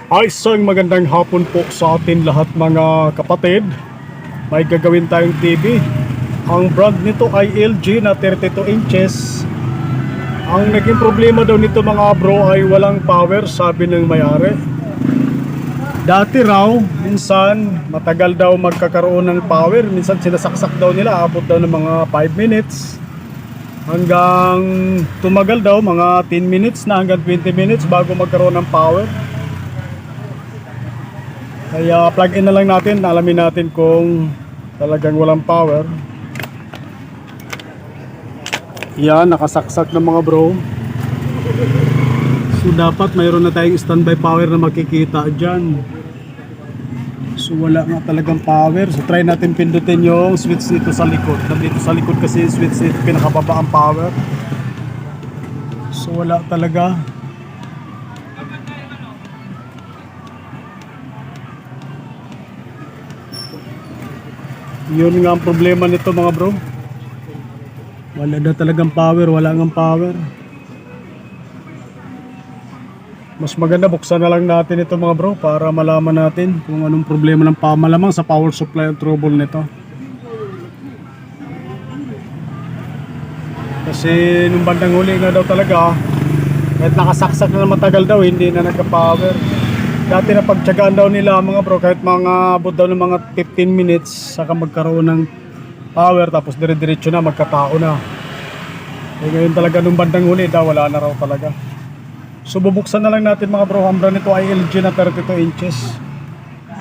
Ay, isang magandang hapon po sa atin lahat mga kapatid. May gagawin tayong TV. Ang brand nito ay LG na 32 inches. Ang naging problema daw nito mga bro ay walang power, sabi ng may-ari. Dati raw, minsan matagal daw magkakaroon ng power. Minsan sinasaksak daw nila, abot daw ng mga 5 minutes. Hanggang tumagal daw mga 10 minutes na hanggang 20 minutes bago magkaroon ng power. Kaya plug in na lang natin, alamin natin kung talagang walang power. Yan, nakasaksak ng mga bro. So dapat mayroon na tayong standby power na makikita dyan. So wala nga talagang power. So try natin pindutin yung switch nito sa likod. Dito sa likod kasi yung switch nito pinakababa ang power. So wala talaga. Yun nga ang problema nito mga bro. Wala na talagang power, wala ngang power. Mas maganda buksan na lang natin ito mga bro para malaman natin kung anong problema ng malamang sa power supply at trouble nito. Kasi nung bandang huli nga daw talaga, kahit nakasaksak na matagal daw, hindi na nagka-power. Dati na pagtsagaan daw nila mga bro, kahit mga abot daw ng mga 15 minutes saka magkaroon ng power, tapos dire-diretso na, magkatao na. E ngayon talaga nung bandang huli daw, wala na raw talaga. So bubuksan na lang natin mga bro. Ang brand nito ay LG na 32 inches.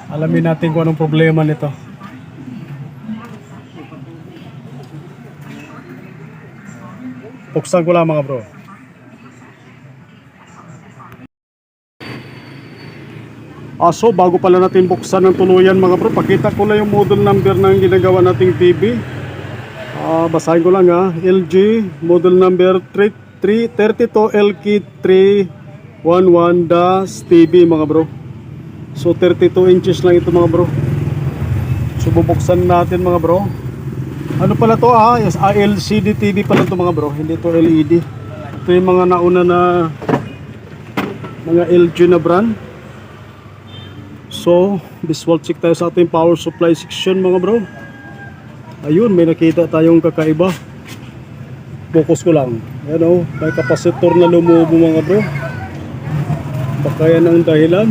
Alamin natin kung anong problema nito. Buksan ko lang mga bro. So bago pala natin buksan ng tuluyan mga bro, pakita ko lang yung model number ng ginagawa nating TV. Basahin ko lang LG model number 32LK311-TV mga bro. So 32 inches lang ito mga bro. So bubuksan natin mga bro. Ano pala to Yes, LCD TV pala to mga bro, hindi to LED. Ito yung mga nauna na mga LG na brand. So, visual check tayo sa ating power supply section mga bro. Ayun, may nakita tayong kakaiba. Focus ko lang. Ayan may kapasitor na lumubo mga bro. Baka yan ang dahilan.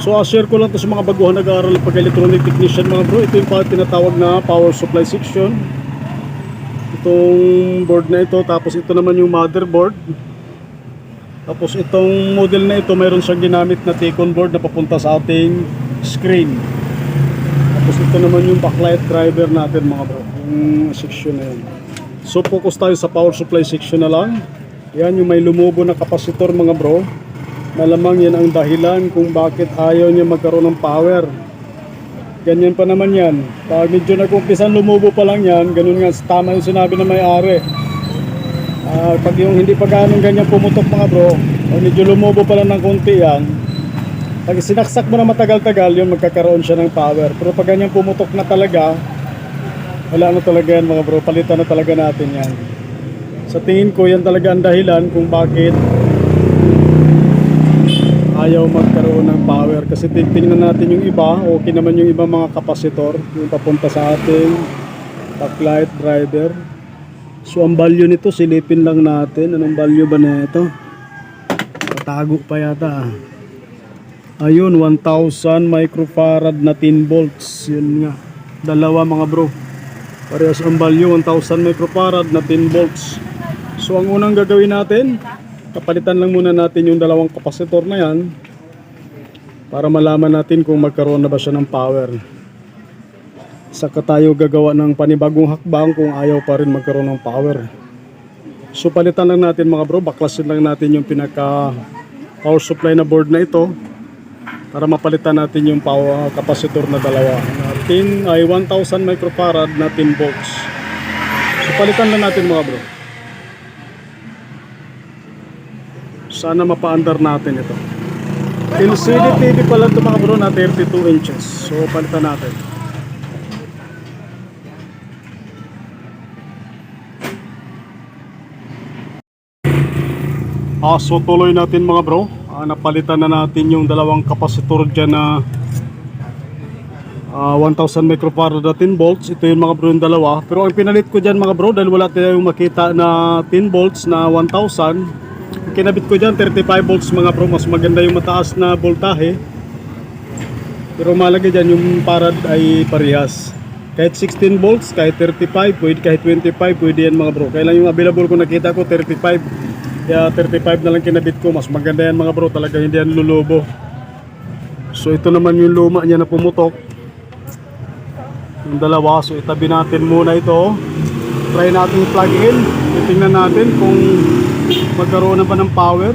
So, share ko lang to sa mga baguhan nag-aaral pag-electronic technician mga bro. Ito yung tinatawag na power supply section. Itong board na ito. Tapos ito naman yung motherboard. Tapos itong model na ito, mayroon siyang ginamit na T-con board na papunta sa ating screen. Tapos ito naman yung backlight driver natin mga bro, yung section na yun. So focus tayo sa power supply section na lang. Yan yung may lumubo na kapasitor mga bro. Malamang yan ang dahilan kung bakit ayaw niya magkaroon ng power. Ganyan pa naman yan. Pag medyo nag-umpisan lumubo pa lang yan, ganun nga, tama yung sinabi na may-ari. Pag yung hindi pa ganun ganyan pumutok mga bro, medyo lumubo pa lang ng konti yan, pag sinaksak mo na matagal-tagal yun, magkakaroon siya ng power. Pero pag ganyan pumutok na talaga, wala na talaga yan mga bro, palitan na talaga natin yan. Sa tingin ko yan talaga ang dahilan kung bakit ayaw magkaroon ng power. Kasi tingnan natin yung iba, okay naman yung ibang mga kapasitor, yung papunta sa ating backlight driver. So ang value nito, silipin lang natin. Anong value ba na ito? Patago pa yata. Ayun, 1000 microfarad na 10 volts. Yun nga. Dalawa mga bro. Parehas ang value, 1000 microfarad na 10 volts. So ang unang gagawin natin, kapalitan lang muna natin yung dalawang kapasitor na yan para malaman natin kung magkaroon na ba siya ng power. Saka tayo gagawa ng panibagong hakbang kung ayaw pa rin magkaroon ng power. So palitan lang natin mga bro, baklasin lang natin yung pinaka power supply na board na ito para mapalitan natin yung power kapasitor na dalawa. 10 microfarad na 10 volts. So palitan lang natin mga bro. Sana mapa-under natin ito. LCD TV pala ito mga bro na 32 inches. So palitan natin. So tuloy natin mga bro. napalitan na natin yung dalawang kapasitor dyan na 1000 microfarad na 10 volts. Ito yung mga bro yung dalawa. Pero ang pinalit ko dyan mga bro, dahil wala tayong makita na 10 volts na 1000, kinabit ko dyan 35 volts mga bro. Mas maganda yung mataas na voltahe. Pero malagay dyan yung farad ay parehas. Kahit 16 volts, kahit 35, pwede, kahit 25, pwede yan mga bro. Kaya lang yung available ko nakita ko 35. Kaya 35 na lang kinabit ko. Mas maganda yan mga bro, talaga hindi yan lulubo. So ito naman yung luma niya na pumutok, yung dalawa. So itabi natin muna ito. Try natin plug in. Titingnan natin kung magkaroon na ba ng power.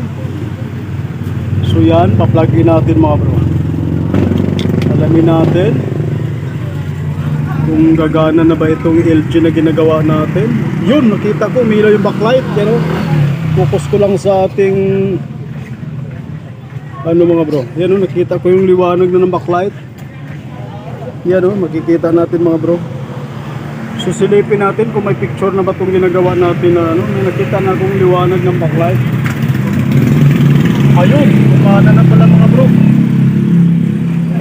So yan, pa-plug in natin mga bro. Alamin natin kung gagana na ba itong LG na ginagawa natin. Yun, nakita ko umilaw yung backlight. Yan o, focus ko lang sa ating ano mga bro. Yan o, nakita ko yung liwanag na ng backlight. Yan o, makikita natin mga bro. So silipin natin kung may picture na ba itong ginagawa natin na ano, na nakita na akong liwanag ng backlight. Ayun, kumana na pala mga bro.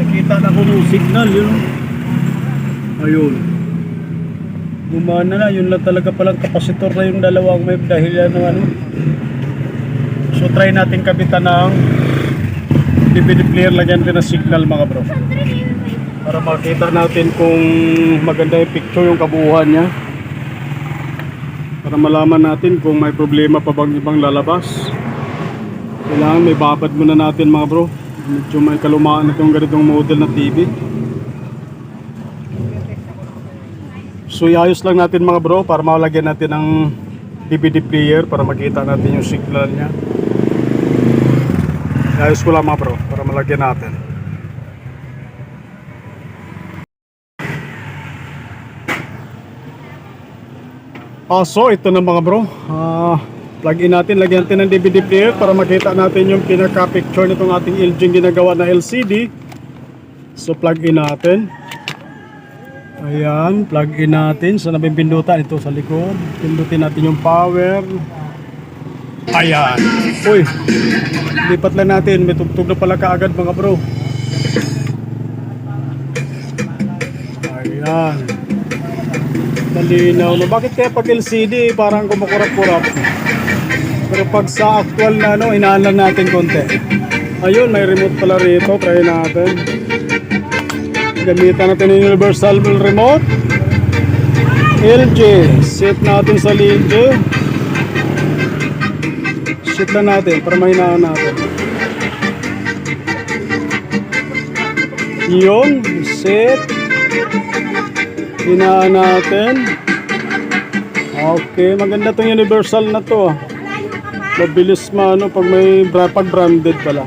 Nakita na ko yung signal, yun. Ayun. Gumana na, yun lang talaga palang kapasitor na yung dalawang may dahilan ng ano. So try natin kapitan ng DVD player, lagyan din ng signal mga bro. Para makita natin kung maganda yung picture yung kabuuan niya. Para malaman natin kung may problema pa bang ibang lalabas. Kailangan may babad muna natin mga bro. Medyo may kalumaan na itong ganitong model na TV. So iayos lang natin mga bro para malagyan natin ng DVD player para makita natin yung signal niya. Iayos ko lang mga bro para malagyan natin. So ito na mga bro, plug in natin, lagyan natin ng DVD player para makita natin yung pinaka-picture nitong ating LG ginagawa na LCD. So plug in natin. Ayan, plug in natin. So nabipindutan ito sa likod. Pindutin natin yung power. Ayan. Uy, lipat lang natin. May tugtog na pala kaagad mga bro. Ayan. Malinaw na. Bakit kaya pag LCD parang kumukurap-kurap? Pero pag sa actual na ano, inaan lang natin konti. Ayun, may remote pala rito. Try natin. Gamitan natin yung universal remote. LG. Set natin sa LG. Set na natin para mahinaan natin. Yun. Set. Hinaan natin. Okay, maganda tong universal na to. Mabilis maano pag may branded pala.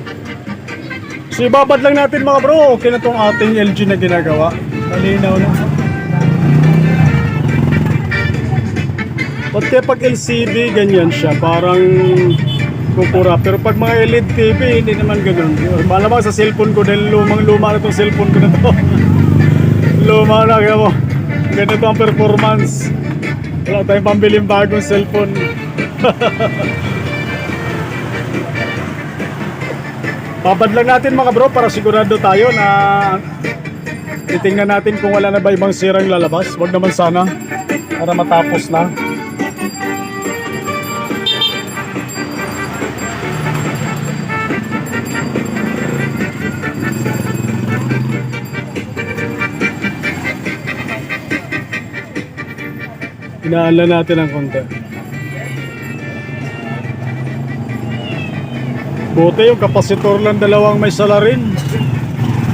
So ibabad lang natin mga bro. Okay na tong ating LG na ginagawa. Malinaw na. Pati pag LCD ganyan siya, parang kukura. Pero pag mga LED TV hindi naman ganoon. Malamang sa cellphone ko dahil lumang-luma na tong cellphone ko na to. Luma na kaya mo. Ganito ang performance. Wala tayong pambiling bagong cellphone. Babad lang natin mga bro para sigurado tayo na titingnan natin kung wala na ba ibang sirang lalabas. Huwag naman sana para matapos na. Inaalan natin ang konti. Buti yung kapasitor lang dalawang may salarin.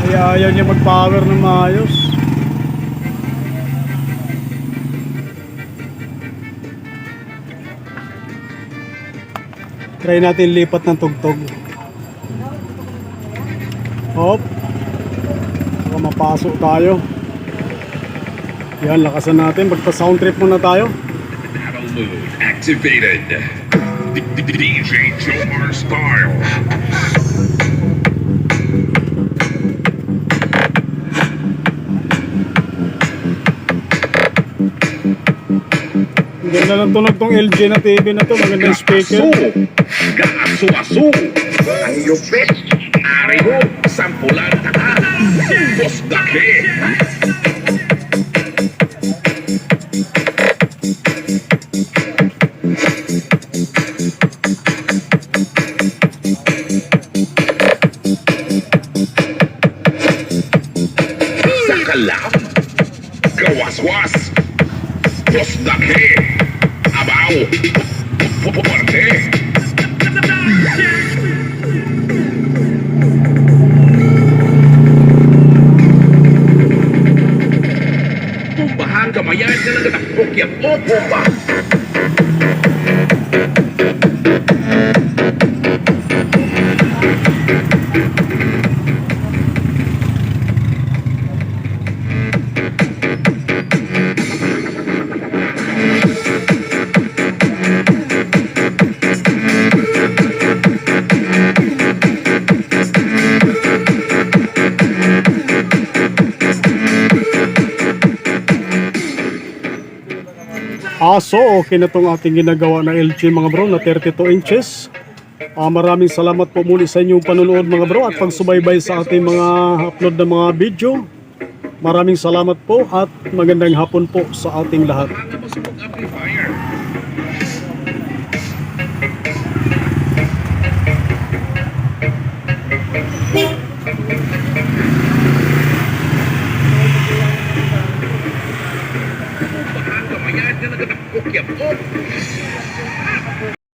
Kaya ayaw niya mag-power ng maayos. Try natin lipat ng tugtog. Hop. Baka mapasok tayo. Yan, lakasan natin. Magpa-sound trip muna tayo. Battle mode activated. DJ Jomar style. Ganda ng tunog tong LG na TV na to. Magandang speaker. Gaso azul. lupit. Ari mo, sampulan taka. Boss Daki. Sakalam. Gawaswas. Boss Daki. Abaw. Pupuarte. Pumbahan kamayan ka na natakbok yan. O pumba. So okay na itong ating ginagawa na LG mga bro na 32 inches. Maraming salamat po muli sa inyong panonood mga bro at pagsubaybay sa ating mga upload na mga video. Maraming salamat po at magandang hapon po sa ating lahat. Mga masubok amplifier. Pumbahan kamayan ka na natakbok yan. O